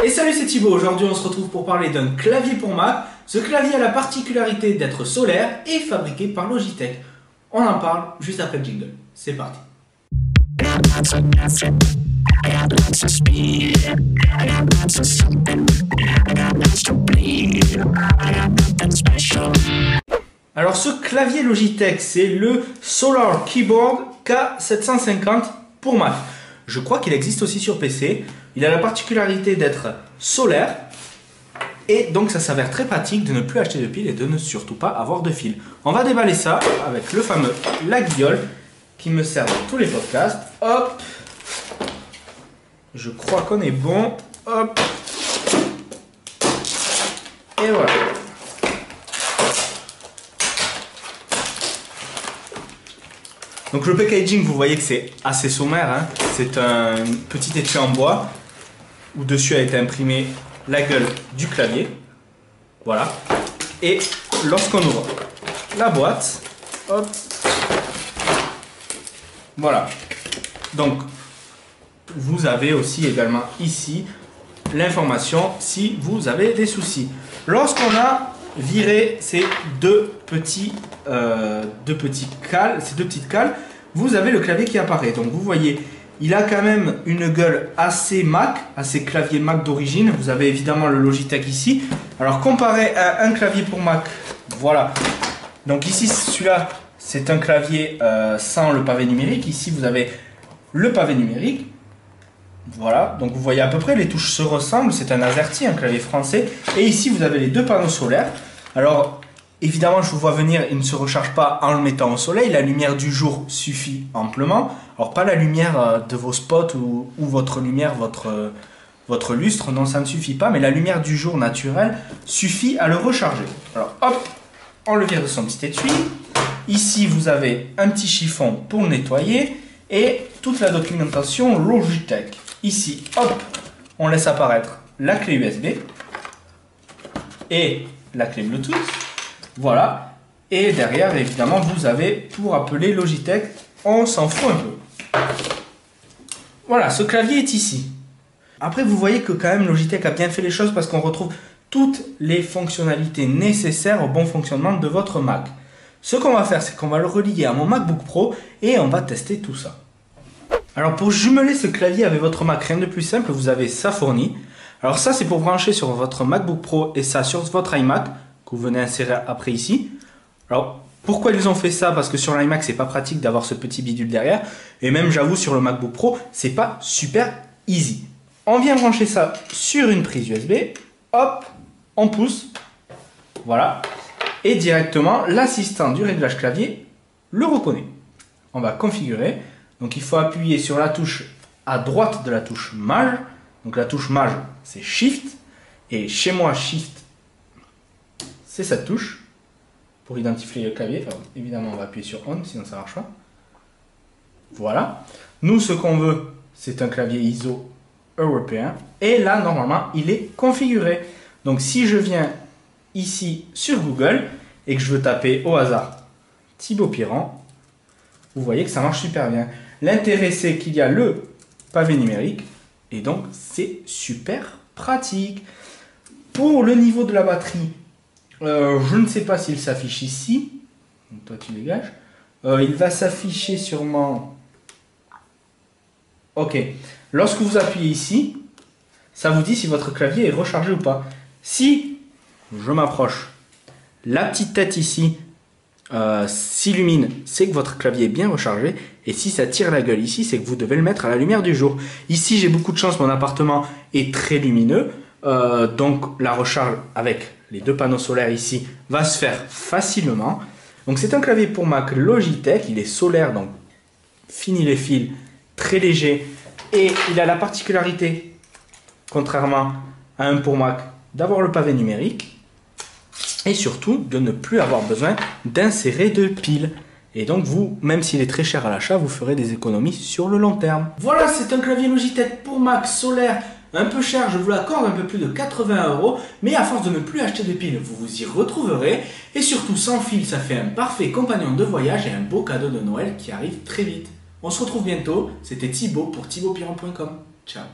Et salut, c'est Thibaut. Aujourd'hui on se retrouve pour parler d'un clavier pour Mac. Ce clavier a la particularité d'être solaire et fabriqué par Logitech. On en parle juste après le jingle. C'est parti. Alors ce clavier Logitech, c'est le Solar Keyboard K750 pour Mac. Je crois qu'il existe aussi sur PC. Il a la particularité d'être solaire et donc ça s'avère très pratique de ne plus acheter de piles et de ne surtout pas avoir de fil. On va déballer ça avec le fameux La Guiole qui me sert dans tous les podcasts. Hop, je crois qu'on est bon. Hop, et voilà. Donc le packaging, vous voyez que c'est assez sommaire, hein. C'est un petit étui en bois où dessus a été imprimé la gueule du clavier. Voilà. Et lorsqu'on ouvre la boîte, hop, voilà. Donc vous avez aussi également ici l'information si vous avez des soucis. Lorsqu'on a viré ces deux petites cales, vous avez le clavier qui apparaît. Donc vous voyez, il a quand même une gueule assez Mac, assez clavier Mac d'origine. Vous avez évidemment le Logitech ici. Alors comparé à un clavier pour Mac, voilà. Donc ici, celui-là, c'est un clavier sans le pavé numérique. Ici, vous avez le pavé numérique. Voilà, donc vous voyez à peu près, les touches se ressemblent. C'est un AZERTY, un clavier français. Et ici, vous avez les deux panneaux solaires. Alors, évidemment, je vous vois venir, il ne se recharge pas en le mettant au soleil. La lumière du jour suffit amplement. Alors, pas la lumière de vos spots ou votre lumière, votre lustre. Non, ça ne suffit pas. Mais la lumière du jour naturelle suffit à le recharger. Alors, hop, on le vire de son petit étui. Ici, vous avez un petit chiffon pour le nettoyer. Et toute la documentation Logitech. Ici, hop, on laisse apparaître la clé USB et la clé Bluetooth. Voilà. Et derrière, évidemment, vous avez pour appeler Logitech. On s'en fout un peu. Voilà, ce clavier est ici. Après, vous voyez que quand même Logitech a bien fait les choses parce qu'on retrouve toutes les fonctionnalités nécessaires au bon fonctionnement de votre Mac. Ce qu'on va faire, c'est qu'on va le relier à mon MacBook Pro et on va tester tout ça. Alors pour jumeler ce clavier avec votre Mac, rien de plus simple, vous avez ça fourni. Alors ça, c'est pour brancher sur votre MacBook Pro et ça sur votre iMac que vous venez insérer après ici. Alors pourquoi ils ont fait ça? Parce que sur l'iMac, c'est pas pratique d'avoir ce petit bidule derrière. Et même, j'avoue, sur le MacBook Pro, c'est pas super easy. On vient brancher ça sur une prise USB. Hop, on pousse. Voilà. Et directement, l'assistant du réglage clavier le reconnaît. On va configurer. Donc il faut appuyer sur la touche à droite de la touche Maj. Donc la touche Maj, c'est Shift. Et chez moi, Shift, c'est cette touche pour identifier le clavier. Enfin, évidemment, on va appuyer sur On, sinon ça ne marche pas. Voilà. Nous, ce qu'on veut, c'est un clavier ISO européen. Et là, normalement, il est configuré. Donc si je viens ici sur Google et que je veux taper au hasard Thibaut Piran, vous voyez que ça marche super bien. L'intérêt, c'est qu'il y a le pavé numérique et donc c'est super pratique. Pour le niveau de la batterie, je ne sais pas s'il s'affiche ici. Donc toi, tu dégages. Il va s'afficher sûrement. Ok. Lorsque vous appuyez ici, ça vous dit si votre clavier est rechargé ou pas. Si je m'approche, la petite tête ici s'illumine, c'est que votre clavier est bien rechargé. Et si ça tire la gueule ici, c'est que vous devez le mettre à la lumière du jour. Ici, j'ai beaucoup de chance, mon appartement est très lumineux. Donc la recharge avec les deux panneaux solaires ici va se faire facilement. Donc c'est un clavier pour Mac Logitech. Il est solaire, donc fini les fils, très léger. Et il a la particularité, contrairement à un pour Mac, d'avoir le pavé numérique. Et surtout, de ne plus avoir besoin d'insérer de piles. Et donc vous, même s'il est très cher à l'achat, vous ferez des économies sur le long terme. Voilà, c'est un clavier Logitech pour Mac solaire, un peu cher, je vous l'accorde, un peu plus de 80 €. Mais à force de ne plus acheter de piles, vous vous y retrouverez. Et surtout, sans fil, ça fait un parfait compagnon de voyage et un beau cadeau de Noël qui arrive très vite. On se retrouve bientôt, c'était Thibaut pour thibautpiran.com. Ciao.